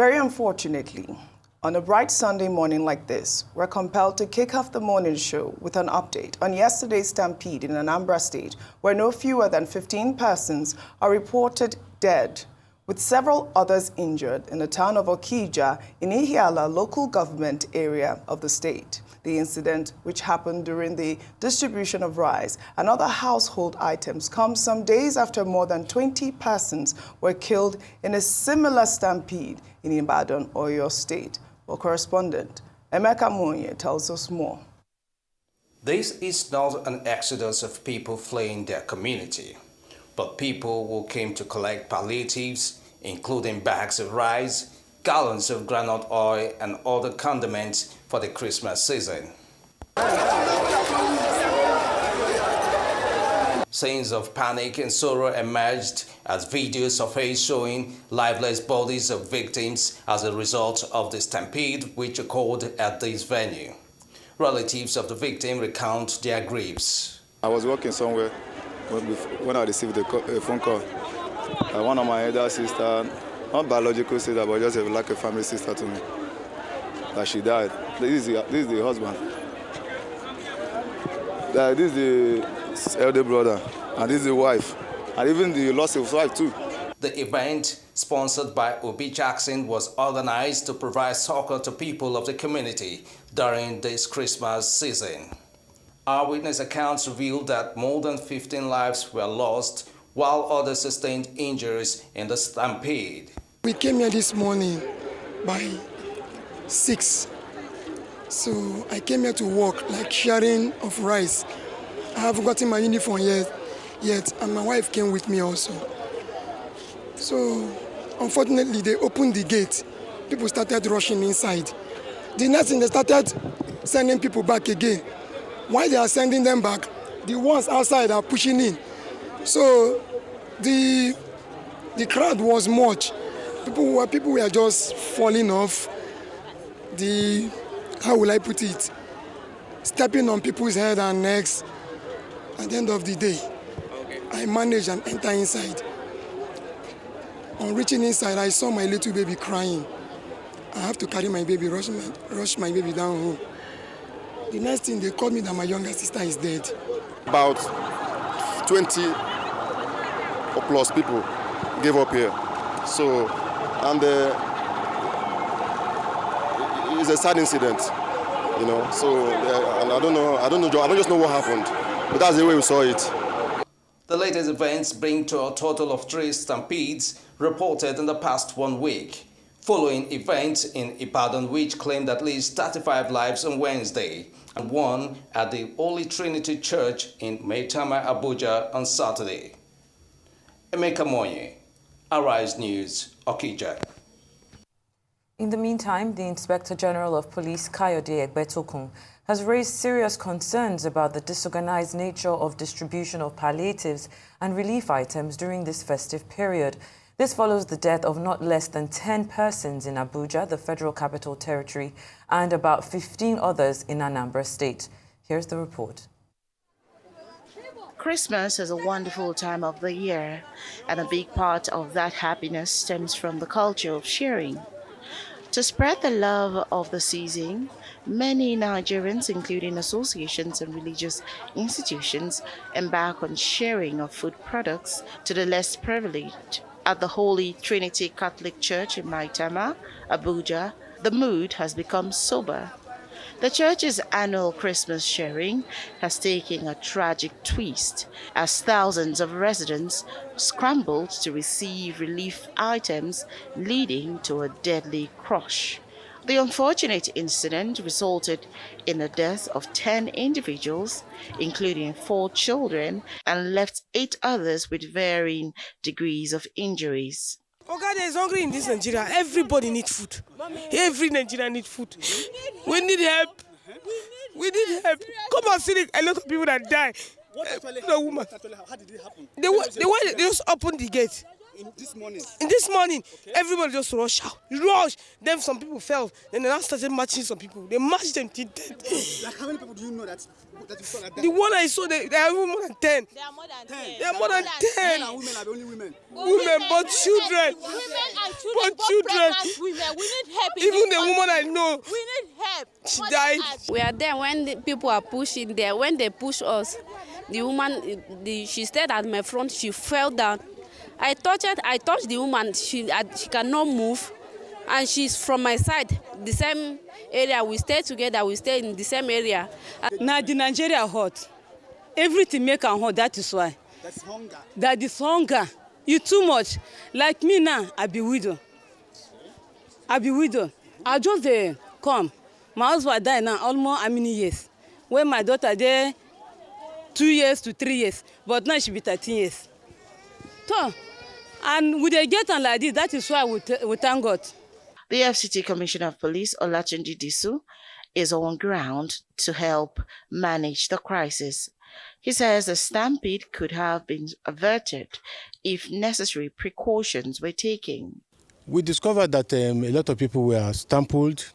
Very unfortunately, on a bright Sunday morning like this, we're compelled to kick off the morning show with an update on yesterday's stampede in Anambra State, where no fewer than 15 persons are reported dead, with several others injured in the town of Okija in Ihiala local government area of the state. The incident, which happened during the distribution of rice and other household items, comes some days after more than 20 persons were killed in a similar stampede in Ibadan, Oyo State. Our correspondent, Emeka Monye, tells us more. This is not an exodus of people fleeing their community, but people who came to collect palliatives, including bags of rice, gallons of groundnut oil, and other condiments for the Christmas season. Scenes of panic and sorrow emerged as videos surfaced showing lifeless bodies of victims as a result of the stampede which occurred at this venue. Relatives of the victim recount their griefs. I was working somewhere when I received a phone call. One of my elder sisters, not biological sister, but just like a family sister to me, that she died. This is the husband. This is the elder brother, and this is the wife, and even the lost his wife too. The event, sponsored by Obi Jackson, was organized to provide succor to people of the community during this Christmas season. Our witness accounts revealed that more than 15 lives were lost, while others sustained injuries in the stampede. We came here this morning by 6. So I came here to work, like sharing of rice. I haven't gotten my uniform yet, and my wife came with me also. So unfortunately, they opened the gate. People started rushing inside. The next thing, they started sending people back again. While they are sending them back, the ones outside are pushing in. So the crowd was much. People were just falling off. How will I put it? Stepping on people's head and necks. At the end of the day, I managed and enter inside. On reaching inside, I saw my little baby crying. I have to carry my baby, rush my baby down home. The next thing, they called me that my younger sister is dead. About 20 or plus people gave up here. So, and it's a sad incident, you know. So, and I don't just know what happened, but that's the way we saw it. The latest events bring to a total of 3 stampedes reported in the past 1 week, following events in Ibadan which claimed at least 35 lives on Wednesday, and one at the Holy Trinity Church in Maitama, Abuja on Saturday. Emeka Monye, Arise News, Okija. In the meantime, the Inspector General of Police, Kayode Egbetokun, has raised serious concerns about the disorganized nature of distribution of palliatives and relief items during this festive period. This follows the death of not less than 10 persons in Abuja, the Federal Capital Territory, and about 15 others in Anambra State. Here's the report. Christmas is a wonderful time of the year, and a big part of that happiness stems from the culture of sharing. To spread the love of the season, many Nigerians, including associations and religious institutions, embark on sharing of food products to the less privileged. At the Holy Trinity Catholic Church in Maitama, Abuja, the mood has become sober. The church's annual Christmas sharing has taken a tragic twist as thousands of residents scrambled to receive relief items, leading to a deadly crush. The unfortunate incident resulted in the death of 10 individuals, including 4 children, and left 8 others with varying degrees of injuries. Ogada is hungry in this Nigeria. Everybody needs food. Every Nigerian needs food. We need help. We need help. Come and see a lot of people that die. The woman. How did it happen? They just opened the gate. In this morning, everybody just rush out. Rush. Then some people fell. Then they now started marching some people. They marched them to death. Like how many people do you know that you saw like that? The one I saw, they are even more than 10. They are more than 10. They are more than 10. Men and women are the only women. Women, but children. Women and children, But both children. pregnant women. We need help. in Even this the country. woman I know, We need help. she More died. than us. We are there when the people are pushing there. When they push us, the woman, she stayed at my front. She fell down. I touched the woman. She cannot move, and she's from my side. The same area. We stay together. We stay in the same area. Now the Nigeria hot. Everything make am hot. That is why. That's hunger. That is hunger. You too much. Like me now, I be widow. I just come. My husband died now almost how many years? When my daughter there, 2 years to 3 years. But now she be 13 years. So, and we dey get on like this. That is why we thank God. The FCT Commissioner of Police, Olatunji Disu, is on ground to help manage the crisis. He says the stampede could have been averted if necessary precautions were taken. We discovered that a lot of people were stampled.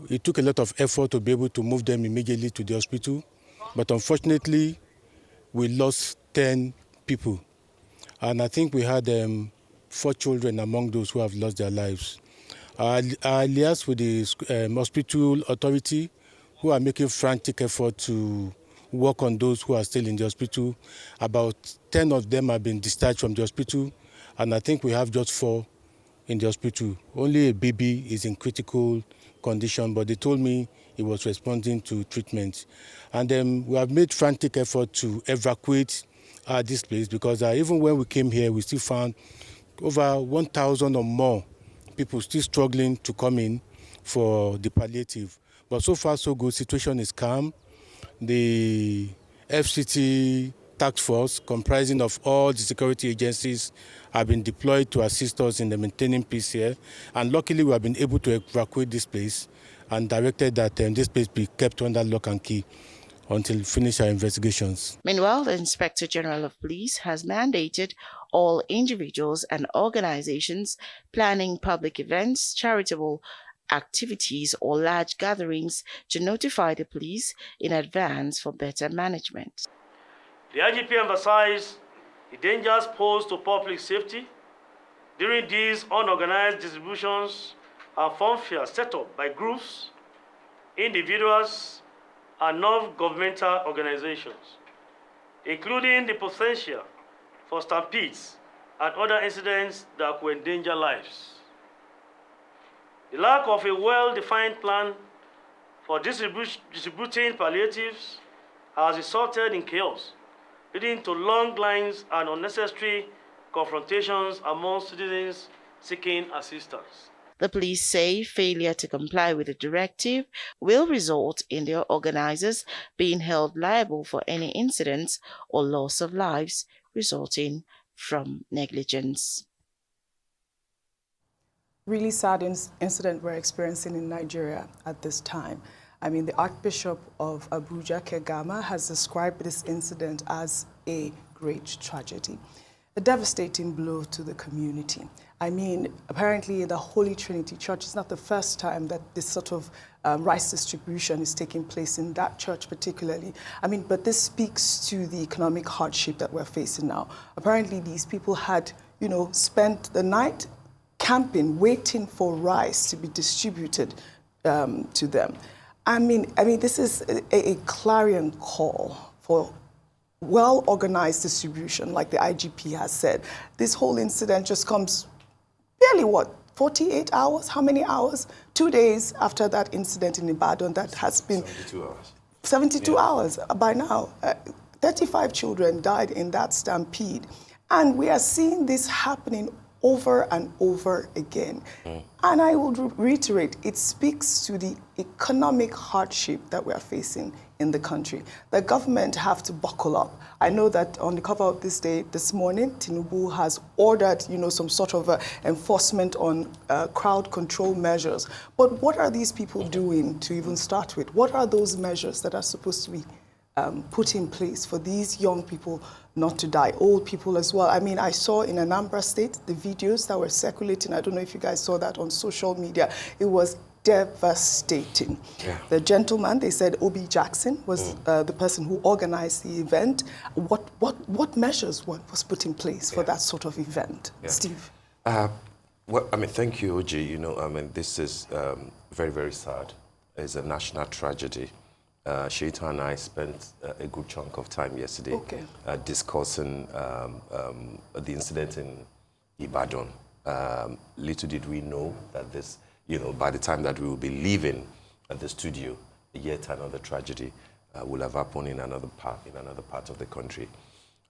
It took a lot of effort to be able to move them immediately to the hospital. But unfortunately, we lost 10 people. And I think we had 4 children among those who have lost their lives. I liaised with the hospital authority, who are making frantic effort to work on those who are still in the hospital. About 10 of them have been discharged from the hospital, and I think we have just 4 in the hospital. Only a baby is in critical condition, but they told me he was responding to treatment. And we have made frantic effort to evacuate this place, because even when we came here, we still found over 1,000 or more people still struggling to come in for the palliative. But so far, so good. Situation is calm. The FCT task force, comprising of all the security agencies, have been deployed to assist us in the maintaining peace here. And luckily, we have been able to evacuate this place and directed that this place be kept under lock and key until we finish our investigations. Meanwhile, the Inspector General of Police has mandated all individuals and organizations planning public events, charitable activities, or large gatherings to notify the police in advance for better management. The IGP emphasized the dangers posed to public safety during these unorganized distributions and funfairs set up by groups, individuals, and non-governmental organizations, including the potential for stampedes and other incidents that could endanger lives. The lack of a well-defined plan for distributing palliatives has resulted in chaos, leading to long lines and unnecessary confrontations among citizens seeking assistance. The police say failure to comply with the directive will result in their organizers being held liable for any incidents or loss of lives resulting from negligence. Really sad incident we're experiencing in Nigeria at this time. I mean, the Archbishop of Abuja, Kegama, has described this incident as a great tragedy, a devastating blow to the community. I mean, apparently in the Holy Trinity Church, it's not the first time that this sort of rice distribution is taking place in that church particularly. I mean, but this speaks to the economic hardship that we're facing now. Apparently these people had, spent the night camping, waiting for rice to be distributed to them. I mean, this is a clarion call for well-organized distribution, like the IGP has said. This whole incident just comes barely, 48 hours? How many hours? 2 days after that incident in Ibadan that has been... 72 hours. 72 hours by now. 35 children died in that stampede. And we are seeing this happening over and over again. And I would reiterate, it speaks to the economic hardship that we are facing in the country. The government have to buckle up. I know that on the cover of this morning, Tinubu has ordered, some sort of enforcement on crowd control measures. But what are these people doing to even start with? What are those measures that are supposed to be put in place for these young people not to die, old people as well? I mean, I saw in Anambra State the videos that were circulating. I don't know if you guys saw that on social media. It was devastating. Yeah. The gentleman, they said Obi Jackson, was the person who organized the event. What measures was put in place for that sort of event? Yeah. Steve? Well, I mean, thank you, OJ. You know, I mean, this is very, very sad. It's a national tragedy. Sheita and I spent a good chunk of time yesterday discussing the incident in Ibadan. Little did we know that this, you know, by the time that we will be leaving the studio, yet another tragedy will have happened in another part of the country.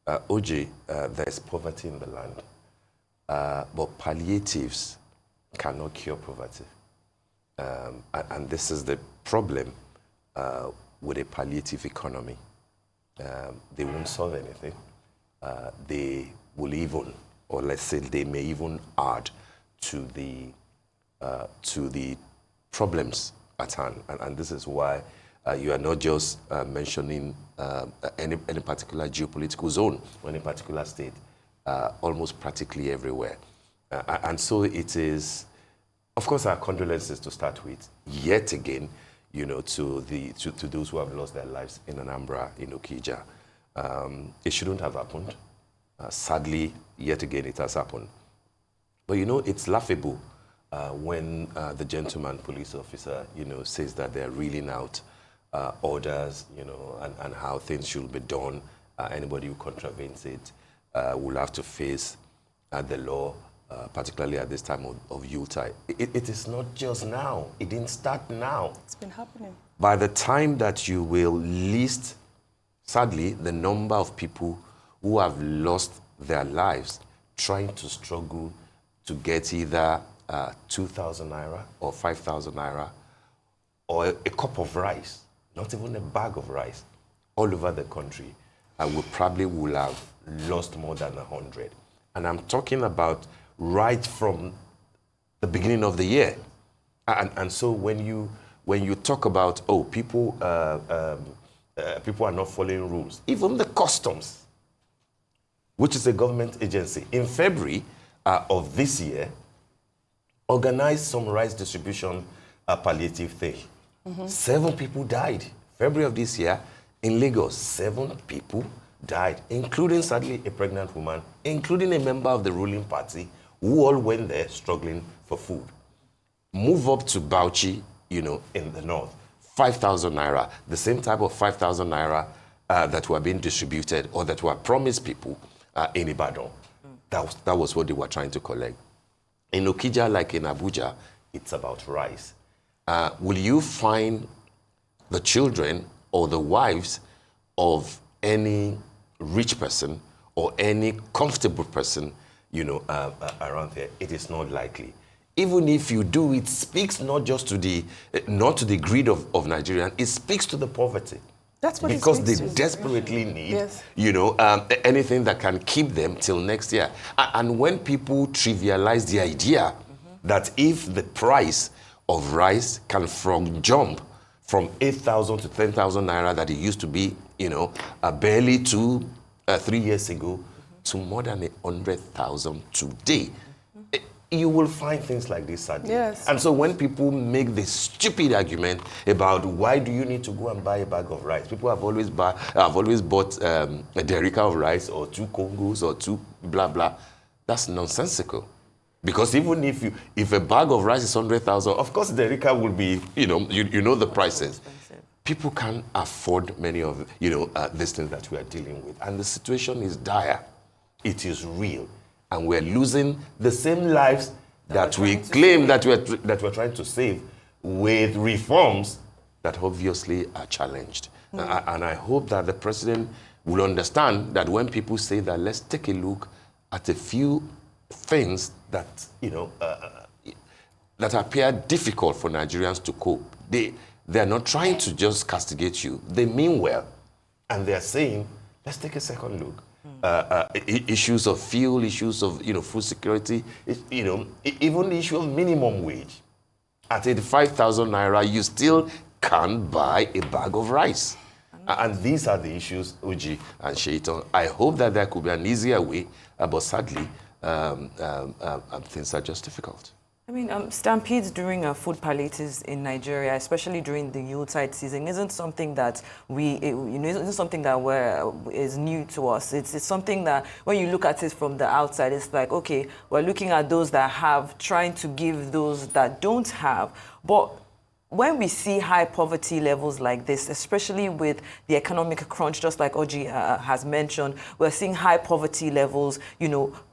OJ, there's poverty in the land, but palliatives cannot cure poverty. And this is the problem with a palliative economy. They won't solve anything. They will even, or let's say they may even add to the problems at hand. And this is why you are not just mentioning any particular geopolitical zone or any particular state, almost practically everywhere. And so it is, of course, our condolences to start with, yet again, you know, to those who have lost their lives in Anambra, in Okija. It shouldn't have happened. Sadly, yet again, it has happened. But, you know, it's laughable when the gentleman police officer, you know, says that they're reeling out orders, you know, and how things should be done. Anybody who contravenes it will have to face the law, particularly at this time of Yuletide. It is not just now. It didn't start now. It's been happening. By the time that you will list, sadly, the number of people who have lost their lives trying to struggle to get either 2,000 naira or 5,000 naira or a cup of rice, not even a bag of rice, all over the country, we probably will have lost more than 100. And I'm talking about right from the beginning of the year. And so when you talk about, oh, people are not following rules, even the customs, which is a government agency, in February of this year, organized some rice distribution palliative thing. 7 people died. February of this year, in Lagos, 7 people died, including, sadly, a pregnant woman, including a member of the ruling party, who all went there struggling for food. Move up to Bauchi, you know, in the north, 5,000 naira, the same type of 5,000 naira that were being distributed or that were promised people in Ibadan. That was what they were trying to collect. In Okija, like in Abuja, it's about rice. Will you find the children or the wives of any rich person or any comfortable person, you know, around there? It is not likely. Even if you do, it speaks not just to the greed of Nigerians, it speaks to the poverty. That's what because they desperately need, you know, anything that can keep them till next year. And when people trivialize the idea that if the price of rice can jump from 8,000 to 10,000 naira that it used to be, you know, barely 3 years ago, to more than 100,000 today, you will find things like this, sadly. Yes. And so when people make this stupid argument about why do you need to go and buy a bag of rice, people have always bought a derica of rice or 2 Congos or 2 blah blah. That's nonsensical. Because even if a bag of rice is 100,000, of course derica will be, you know the prices. People can't afford many of, you know, these things that we are dealing with, and the situation is dire. It is real. And we're losing the same lives that we claim that we're trying to save with reforms that obviously are challenged. And I hope that the president will understand that when people say that, let's take a look at a few things that, you know, that appear difficult for Nigerians to cope. They're not trying to just castigate you. They mean well. And they're saying, let's take a second look. Issues of fuel, issues of, you know, food security, you know, even the issue of minimum wage. At 85,000 naira, you still can't buy a bag of rice. And these are the issues, Uji and Shaitan. I hope that there could be an easier way, but sadly, things are just difficult. I mean, stampedes during food palliatives in Nigeria, especially during the Yuletide season, isn't something that isn't something that is new to us. It's something that when you look at it from the outside, it's like, okay, we're looking at those that have, trying to give those that don't have. But when we see high poverty levels like this, especially with the economic crunch, just like Oji has mentioned, we're seeing high poverty levels,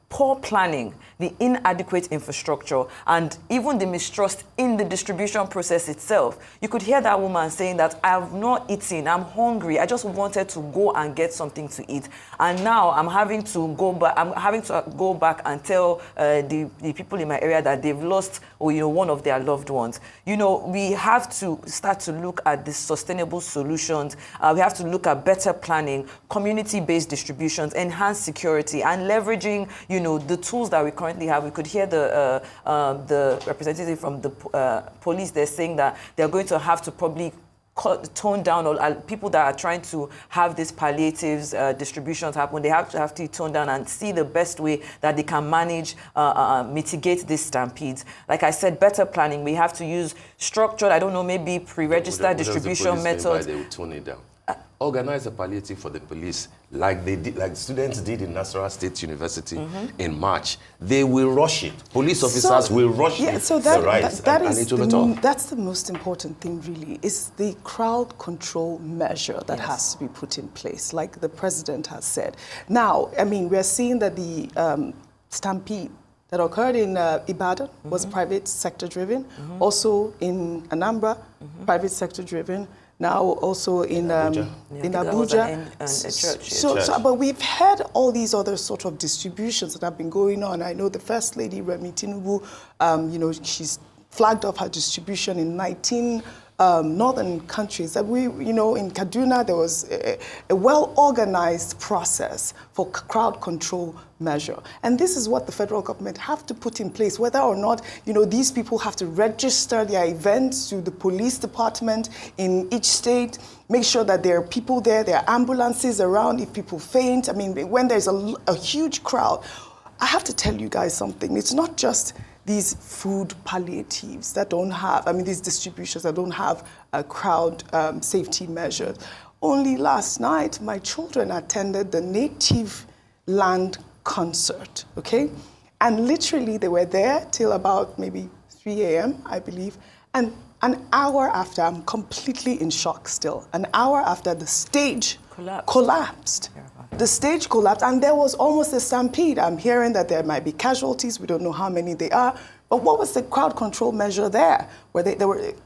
poor planning, the inadequate infrastructure, and even the mistrust in the distribution process itself. You could hear that woman saying that, I have not eaten, I'm hungry, I just wanted to go and get something to eat. And now I'm having to go back and tell the people in my area that they've lost one of their loved ones. We have to start to look at the sustainable solutions. We have to look at better planning, community-based distributions, enhanced security, and leveraging the tools that we currently have. We could hear the representative from the police. They're saying that they're going to have to probably tone down, or people that are trying to have these palliatives distributions happen, they have to tone down and see the best way that they can manage, mitigate these stampedes. Like I said, better planning. We have to use structured, I don't know, maybe pre-registered distribution methods. They will tone it down. Organize a palliative for the police, like they did, like students did in Nasarawa State University in March. They will rush it. Police officers will rush it. So that's the most important thing, really, is the crowd control measure that has to be put in place, like the president has said. Now, I mean, we're seeing that the stampede that occurred in Ibadan was private sector driven. Also in Anambra, private sector driven. Now also in Abuja. But we've had all these other sort of distributions that have been going on. I know the First Lady, Remi Tinubu, she's flagged off her distribution in 19 northern countries. That in Kaduna, there was a well-organized process for crowd control measure. And this is what the federal government have to put in place, whether or not, these people have to register their events to the police department in each state, make sure that there are people there are ambulances around if people faint. I mean, when there's a huge crowd, I have to tell you guys something. It's not just these food palliatives that don't have, these distributions that don't have a crowd safety measures. Only last night, my children attended the native land concert, okay? And literally, they were there till about maybe 3 a.m., I believe. And an hour after, I'm completely in shock still, an hour after, the stage collapsed. The stage collapsed, and there was almost a stampede. I'm hearing that there might be casualties. We don't know how many they are. But what was the crowd control measure there? Where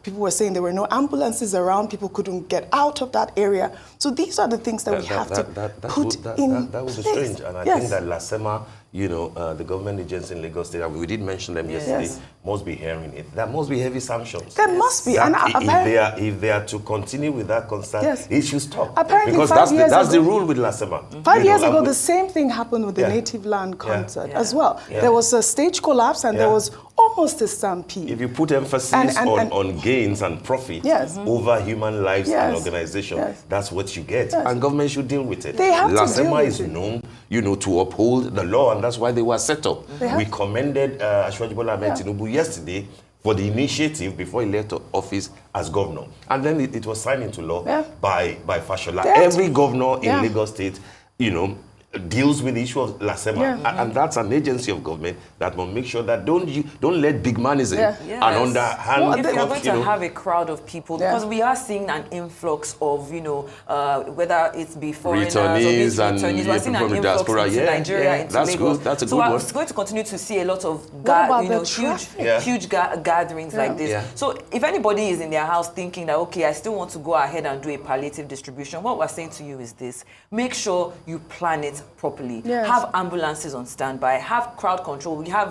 people were saying there were no ambulances around, people couldn't get out of that area. So these are the things that we have to put in That would be strange, and I think that LASEMA, the government agency in Lagos State, we did mention them yesterday, must be hearing it. There must be heavy sanctions. There must be. And if they are to continue with that constant, it should stop. Apparently, because that's the rule with LASEMA. 5 years ago, the same thing happened with the native land concert as well. There was a stage collapse, and there was almost a stampede. If you put emphasis on gains and profit over human lives and organization, that's what you get. And government should deal with it. They have LASEMA is known, to uphold the law, and that's why they were set up. We commended Ashwaji Bola Ahmed Tinubu yesterday for the initiative before he left office as governor. And then it was signed into law by Fashola. Every governor in Lagos State, deals with the issue of LASEMA, and that's an agency of government that will make sure that don't let big manism and underhand. Well, if you're going to have a crowd of people, because we are seeing an influx of whether it's be foreigners returnees or returnees, we're seeing an influx into Nigeria, into that's Lagos. Good. That's a so good one. we're going to continue to see a lot of huge gatherings like this. So if anybody is in their house thinking that I still want to go ahead and do a palliative distribution, what we're saying to you is this: make sure you plan it. event properly. Yes. Have ambulances on standby. Have crowd control. We have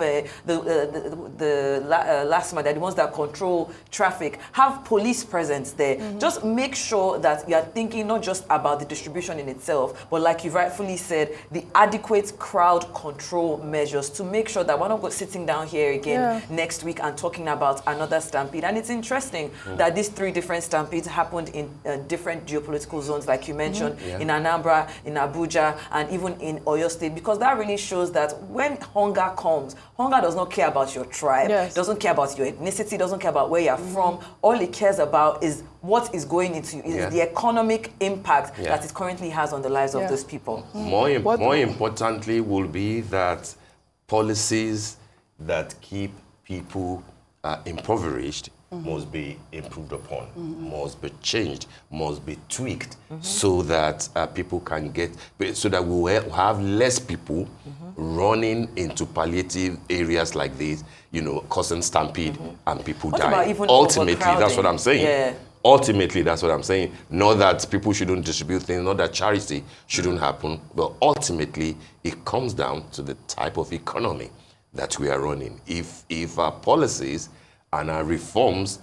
last month, they're the ones that control traffic. Have police presence there. Just make sure that you are thinking not just about the distribution in itself, but like you rightfully said, the adequate crowd control measures to make sure that we're not sitting down here again next week and talking about another stampede. And it's interesting that these 3 different stampedes happened in different geopolitical zones, like you mentioned, in Anambra, in Abuja, and even in Oyo State, because that really shows that when hunger comes, hunger does not care about your tribe, doesn't care about your ethnicity, doesn't care about where you're from. All it cares about is what is going into the economic impact that it currently has on the lives of those people. More importantly will be that policies that keep people impoverished must be improved upon, must be changed, must be tweaked, so that people can get, so that we will have less people running into palliative areas like this, you know, causing stampede and people dying. Ultimately, that's what I'm saying. Ultimately, that's what I'm saying. Not that people shouldn't distribute things, not that charity shouldn't happen, but ultimately, it comes down to the type of economy that we are running. If our policies and our reforms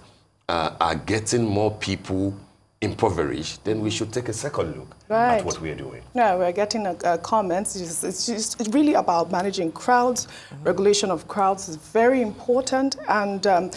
are getting more people impoverished, then we should take a second look at what we are doing. Yeah, we're getting comments. It's just really about managing crowds. Regulation of crowds is very important, and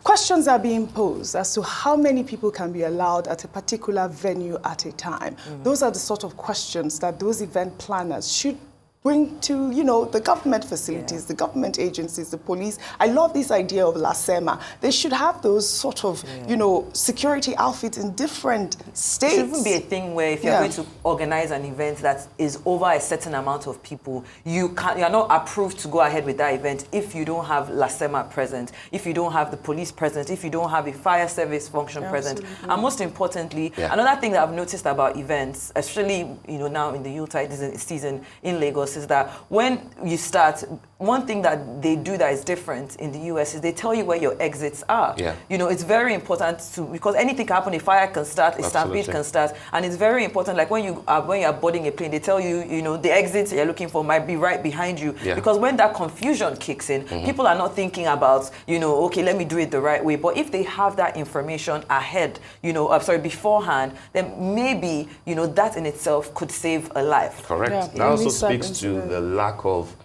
questions are being posed as to how many people can be allowed at a particular venue at a time. Those are the sort of questions that those event planners should bring to, you know, the government facilities, the government agencies, the police. I love this idea of LASEMA. They should have those sort of, you know, security outfits in different states. It shouldn't be a thing where if you're going to organize an event that is over a certain amount of people, you're not approved to go ahead with that event if you don't have LASEMA present, if you don't have the police present, if you don't have a fire service function present. And most importantly, another thing that I've noticed about events, especially, you know, now in the Yuletide season in Lagos, is that when you start, one thing that they do that is different in the US is they tell you where your exits are. You know, it's very important to, because anything can happen, a fire can start, a stampede can start, and it's very important, like when you are boarding a plane, they tell you, you know, the exits you're looking for might be right behind you. Because when that confusion kicks in, people are not thinking about, you know, okay, let me do it the right way. But if they have that information ahead, you know, beforehand, then maybe, you know, that in itself could save a life. Correct. That also speaks to the lack of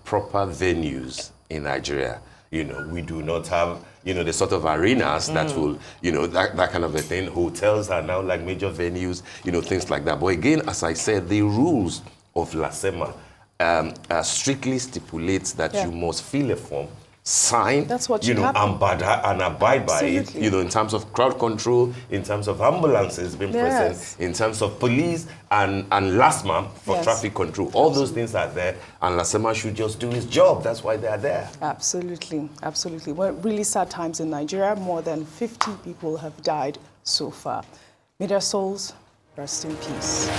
proper venues in Nigeria. You know, we do not have, you know, the sort of arenas that will, you know, that kind of a thing. Hotels are now like major venues, you know, things like that. But again, as I said, the rules of LASEMA strictly stipulates that you must fill a form, sign, you know, and abide by it, you know, in terms of crowd control, in terms of ambulances being present, in terms of police and LASMA for traffic control. All those things are there, and LASEMA should just do its job. That's why they are there. Absolutely, absolutely. Well, really sad times in Nigeria. More than 50 people have died so far. May their souls rest in peace.